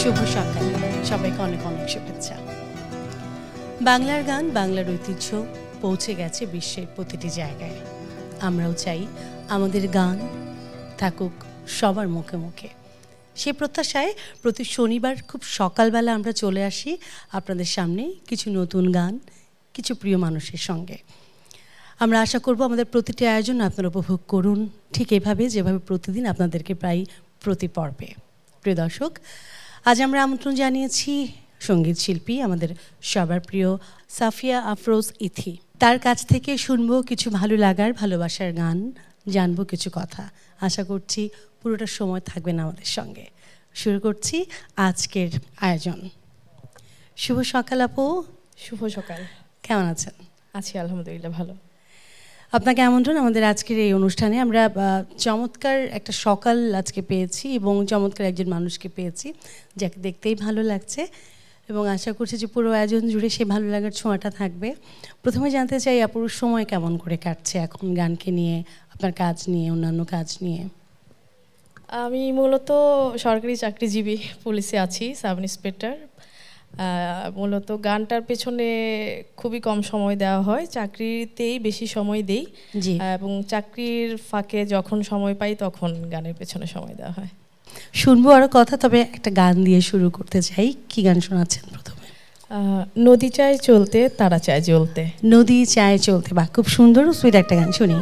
শুভ সকাল, সবাইকে অনেক অনেক শুভেচ্ছা। বাংলার গান, বাংলার ঐতিহ্য পৌঁছে গেছে বিশ্বের প্রতিটি জায়গায়। আমরাও চাই আমাদের গান থাকুক সবার মুখে মুখে। সে প্রত্যাশায় প্রতি শনিবার খুব সকালবেলা আমরা চলে আসি আপনাদের সামনে কিছু নতুন গান, কিছু প্রিয় মানুষের সঙ্গে। আমরা আশা করব আমাদের প্রতিটি আয়োজন আপনারা উপভোগ করুন ঠিক এভাবে, যেভাবে প্রতিদিন আপনাদেরকে প্রায় প্রতি পর্বে। প্রিয় দর্শক, আজ আমরা আমন্ত্রণ জানিয়েছি সঙ্গীত শিল্পী আমাদের সবার প্রিয় সাফিয়া আফরোজ ইথি। তার কাছ থেকে শুনবো কিছু ভালো লাগার, ভালোবাসার গান, জানবো কিছু কথা। আশা করছি পুরোটা সময় থাকবেন আমাদের সঙ্গে। শুরু করছি আজকের আয়োজন। শুভ সকাল আপু। শুভ সকাল। কেমন আছেন? আছি আলহামদুলিল্লাহ, ভালো। আপনাকে আমন্ত্রণ আমাদের আজকের এই অনুষ্ঠানে। আমরা চমৎকার একটা সকাল আজকে পেয়েছি এবং চমৎকার একজন মানুষকে পেয়েছি যাকে দেখতেই ভালো লাগছে এবং আশা করছি যে পুরো আয়োজন জুড়ে সেই ভালো লাগার ছোঁয়াটা থাকবে। প্রথমে জানতে চাই আপুর সময় কেমন করে কাটছে এখন গানকে নিয়ে, আপনার কাজ নিয়ে, অন্যান্য কাজ নিয়ে? আমি মূলত সরকারি চাকরিজীবী, পুলিশে আছি, সাব ইন্সপেক্টর। মূলত গানটার পেছনে খুবই কম সময় দেওয়া হয়, চাকরিতেই বেশি সময় দেই এবং চাকরির ফাঁকে যখন সময় পাই তখন গানের পেছনে সময় দেওয়া হয়। শুনবো আরও কথা, তবে একটা গান দিয়ে শুরু করতে চাই। কি গান শোনাচ্ছেন প্রথমে? নদী চায় চলতে, তারা চায় জ্বলতে। নদী চায় চলতে, বাহ, খুব সুন্দর সুইট একটা গান, শুনি।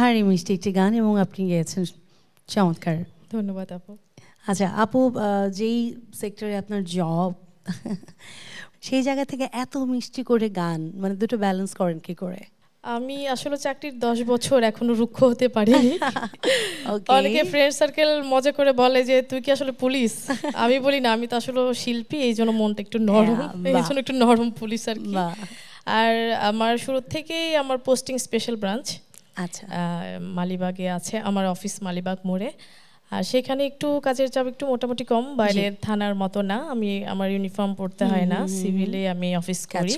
ভারী মিষ্টি একটি গান এবং আপনি গেয়েছেন চমৎকার। ধন্যবাদ আপু। আচ্ছা আপু, যেই সেক্টরে আপনার জব, সেই জায়গা থেকে এত মিষ্টি করে গান, মানে দুটো ব্যালেন্স করেন কি করে? আমি আসলে চাকরির 10 বছর এখনো রুক্ষ হতে পারিনি। অনেকে ফ্রেন্ড সার্কেল মজা করে বলে যে তুই কি আসলে পুলিশ? আমি বলি না, আমি তো আসলে শিল্পী, এই জন্য মনটা একটু নরম, এই জন্য একটু নরম পুলিশ আর কি। আর আমার শুরু থেকেই আমার পোস্টিং স্পেশাল ব্রাঞ্চ, আচ্ছা, মালিবাগে আছে আমার অফিস, মালিবাগ মোড়ে। আর সেখানে একটু কাজের চাপ একটু মোটামুটি কম, বাইরের থানার মতো না। আমার ইউনিফর্ম পরতে হয় না, সিভিলে আমি অফিস করি,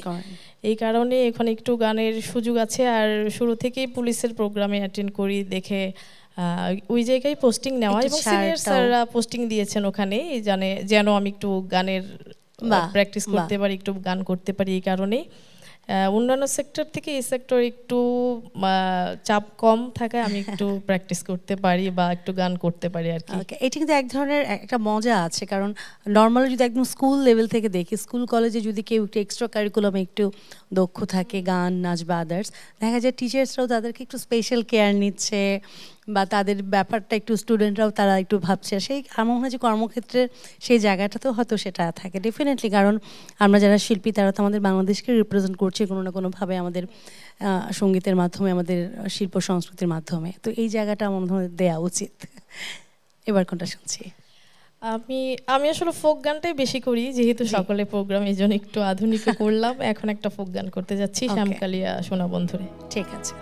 এই কারণে এখানে একটু গানের সুযোগ আছে। আর শুরু থেকেই পুলিশের প্রোগ্রামে অ্যাটেন্ড করি দেখে ওই জায়গায় পোস্টিং নেওয়া, এবং সিনিয়র স্যাররা পোস্টিং দিয়েছেন ওখানে যেন আমি একটু গানের প্র্যাকটিস করতে পারি, একটু গান করতে পারি। এই কারণেই অন্যান্য সেক্টর থেকে এই সেক্টর একটু চাপ কম থাকায় আমি একটু প্র্যাকটিস করতে পারি বা একটু গান করতে পারি আর কি। এটা কিন্তু এক ধরনের একটা মজা আছে, কারণ নর্মালি যদি একদম স্কুল লেভেল থেকে দেখি, স্কুল কলেজে যদি কেউ একটু এক্সট্রা কারিকুলামে একটু দক্ষ থাকে, গান নাচ বা আদার্স, দেখা যায় টিচার্সরাও তাদেরকে একটু স্পেশাল কেয়ার নিচ্ছে বা তাদের ব্যাপারটা একটু স্টুডেন্টরাও তারা একটু ভাবছে। সেই আমার মনে হয় যে কর্মক্ষেত্রে সেই জায়গাটাতেও হয়তো সেটা থাকে ডেফিনেটলি, কারণ আমরা যারা শিল্পী তারা তো আমাদের বাংলাদেশকে রিপ্রেজেন্ট করছে কোনো না কোনোভাবে, আমাদের সঙ্গীতের মাধ্যমে, আমাদের শিল্প সংস্কৃতির মাধ্যমে। তো এই জায়গাটা আমার মনে হয় দেওয়া উচিত। এবার কোনটা শুনছি? আমি আসলে ফোক গানটাই বেশি করি, যেহেতু সকলে প্রোগ্রাম, এই জন্য একটু আধুনিক করলাম। এখন একটা ফোক গান করতে যাচ্ছি, শ্যামকালিয়া সোনা বন্ধুরে। ঠিক আছে।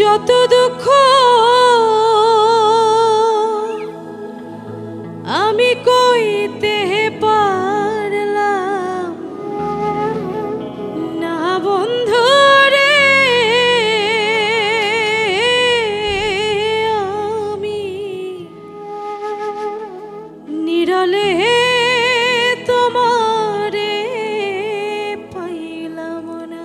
যত দুঃখ আমি কইতে পারলাম না বন্ধু রে, আমি নিরলে তোমারে পাইলাম না।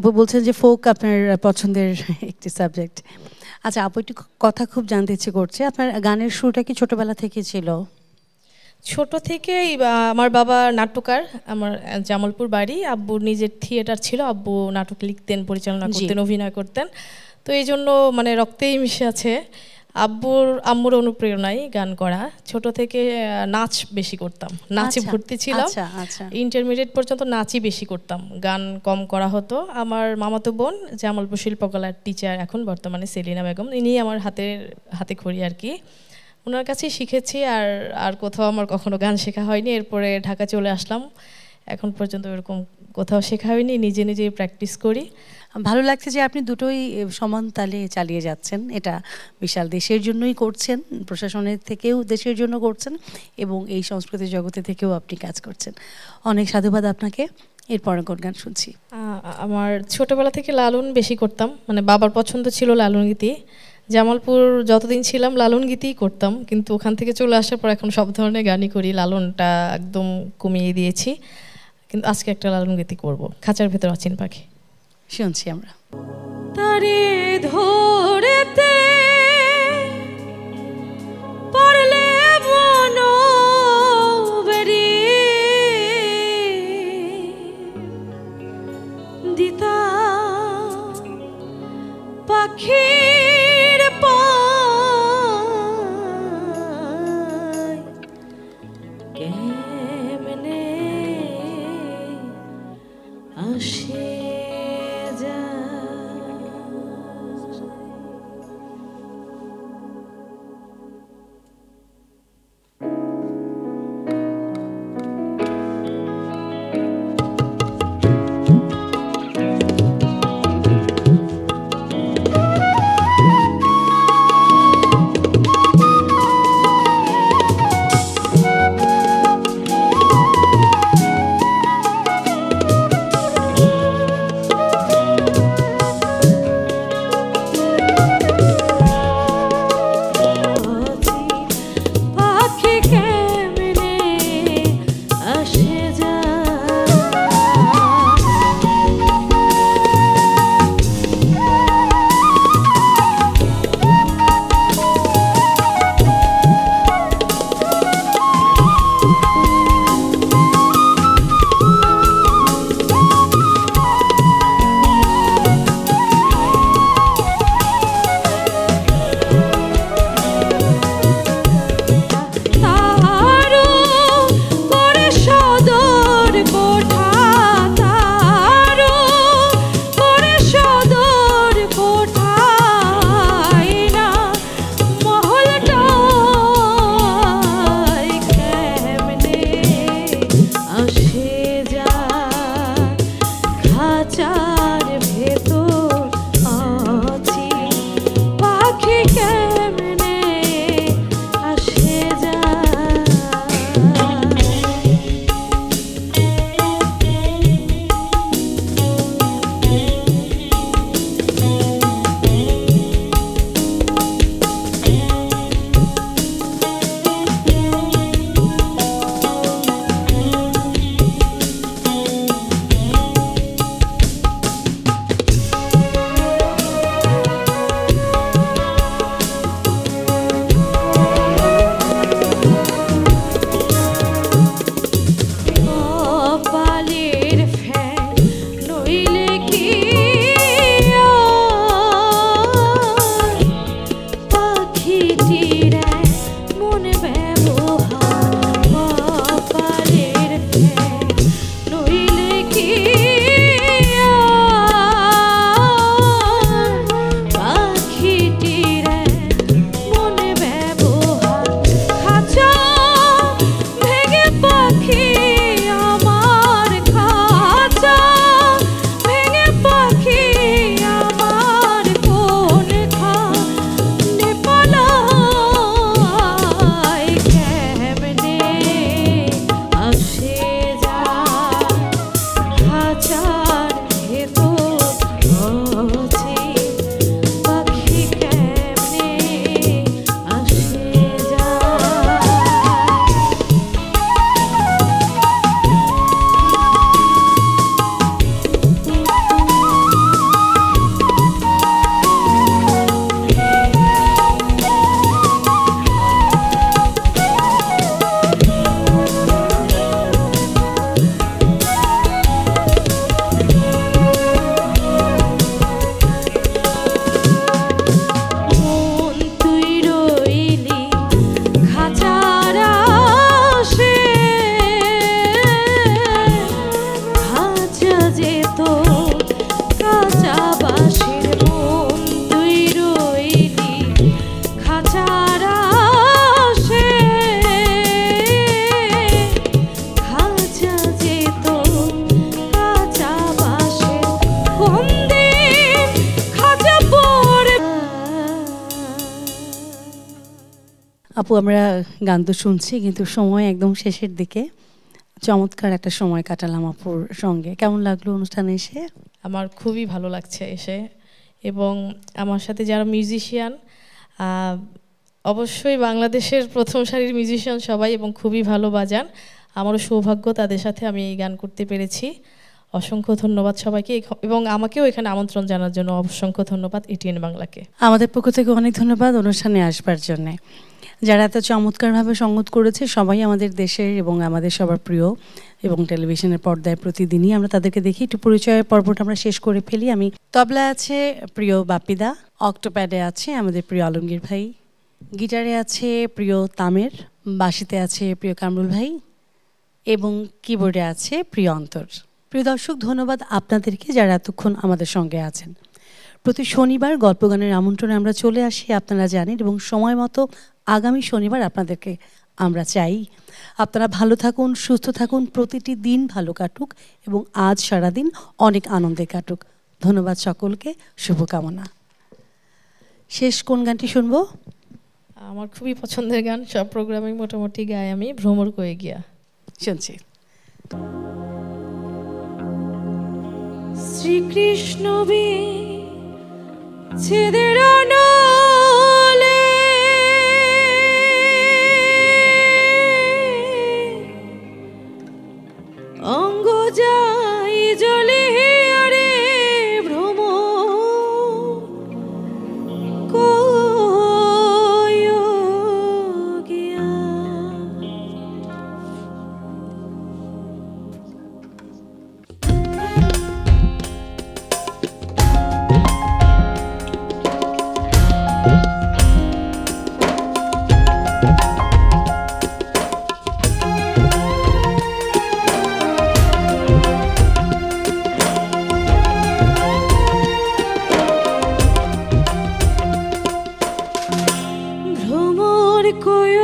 আপু বলছেন যে ফোক আপনার পছন্দের একটি সাবজেক্ট। আচ্ছা আপু, একটু কথা খুব জানতে ইচ্ছে করছে, আপনার গানের শুরুটা কি ছোটবেলা থেকে ছিল? ছোট থেকেই আমার বাবা নাট্যকার, আমার জামালপুর বাড়ি। আব্বুর নিজের থিয়েটার ছিল, আব্বু নাটক লিখতেন, পরিচালনা করতেন, অভিনয় করতেন। তো এই জন্য মানে রক্তেই মিশে আছে। আম্মুর অনুপ্রেরণায় গান করা। ছোট থেকে নাচ বেশি করতাম, নাচে ভর্তি ছিলাম। ইন্টারমিডিয়েট পর্যন্ত নাচই বেশি করতাম, গান কম করা হতো। আমার মামাতো বোন জামালপুর শিল্পকলার টিচার এখন বর্তমানে, সেলিনা বেগম, ইনি আমার হাতে খড়ি আর কি। ওনার কাছেই শিখেছি, আর কোথাও আমার কখনো গান শেখা হয়নি। এরপরে ঢাকা চলে আসলাম, এখন পর্যন্ত এরকম কোথাও শেখা হয়নি, নিজে নিজেই প্র্যাকটিস করি। ভালো লাগছে যে আপনি দুটোই সমান তালে চালিয়ে যাচ্ছেন। এটা বিশাল, দেশের জন্যই করছেন, প্রশাসনের থেকেও দেশের জন্য করছেন, এবং এই সংস্কৃতি জগতে থেকেও আপনি কাজ করছেন। অনেক সাধুবাদ আপনাকে। এরপরে কোন গান শুনছি? আমার ছোটবেলা থেকে লালন বেশি করতাম, মানে বাবার পছন্দ ছিল লালন গীতি। জামালপুর যতদিন ছিলাম লালন গীতিই করতাম, কিন্তু ওখান থেকে চলে আসার পর এখন সব ধরনের গানই করি, লালনটা একদম কমিয়ে দিয়েছি। কিন্তু আজকে একটা লালন গীতি করব, খাঁচার ভেতর অচিন পাখি। শুনছি আমরা। তারে ধরেতে পড়লে মন বেরি দিতা পাখির পায় কেমনে আসে আপু আমরা গান তো শুনছি কিন্তু সময় একদম শেষের দিকে, চমৎকার একটা সময় কাটালাম আপুর সঙ্গে। কেমন লাগলো অনুষ্ঠানে এসে? আমার খুবই ভালো লাগছে এসে, এবং আমার সাথে যারা মিউজিশিয়ান, অবশ্যই বাংলাদেশের প্রথম সারির মিউজিশিয়ান সবাই, এবং খুবই ভালো বাজান। আমারও সৌভাগ্য তাদের সাথে আমি এই গান করতে পেরেছি। অসংখ্য ধন্যবাদ সবাইকে, এবং আমাকেও এখানে আমন্ত্রণ জানার জন্য অসংখ্য ধন্যবাদ এটিএন বাংলাকে। আমাদের পক্ষ থেকে অনেক ধন্যবাদ অনুষ্ঠানে আসবার জন্যে। যারা এত চমৎকারভাবে সঙ্গত করেছে সবাই আমাদের দেশের এবং আমাদের সবার প্রিয়, এবং টেলিভিশনের পর্দায় প্রতিদিনই আমরা তাদেরকে দেখি। একটু পরিচয়ের পর্বটা আমরা শেষ করে ফেলি। আমি তবলায় আছে প্রিয় বাপিদা, অক্টোপ্যাডে আছে আমাদের প্রিয় আলমগীর ভাই, গিটারে আছে প্রিয় তামের, বাঁশিতে আছে প্রিয় কামরুল ভাই, এবং কিবোর্ডে আছে প্রিয় অন্তর। প্রিয় দর্শক, ধন্যবাদ আপনাদেরকে যারা এতক্ষণ আমাদের সঙ্গে আছেন। প্রতি শনিবার গল্পগানের আমন্ত্রণে আমরা চলে আসি, আপনারা জানেন, এবং সময় মতো আগামী শনিবার আপনাদেরকে আমরা চাই। আপনারা ভালো থাকুন, সুস্থ থাকুন, প্রতিটি দিন ভালো কাটুক, এবং আজ সারাদিন অনেক আনন্দে কাটুক। ধন্যবাদ সকলকে, শুভকামনা। শেষ কোন গানটি শুনবো? আমার খুবই পছন্দের গান, সব প্রোগ্রামে মোটামুটি গাই আমি, ভ্রমর কয়ে গিয়া। শুনছি। শ্রীকৃষ্ণ বিচ্ছেদের নলে অঙ্গ যাই জলে আরে ভ্রম কয় গিয়া। ভ্রমর কয়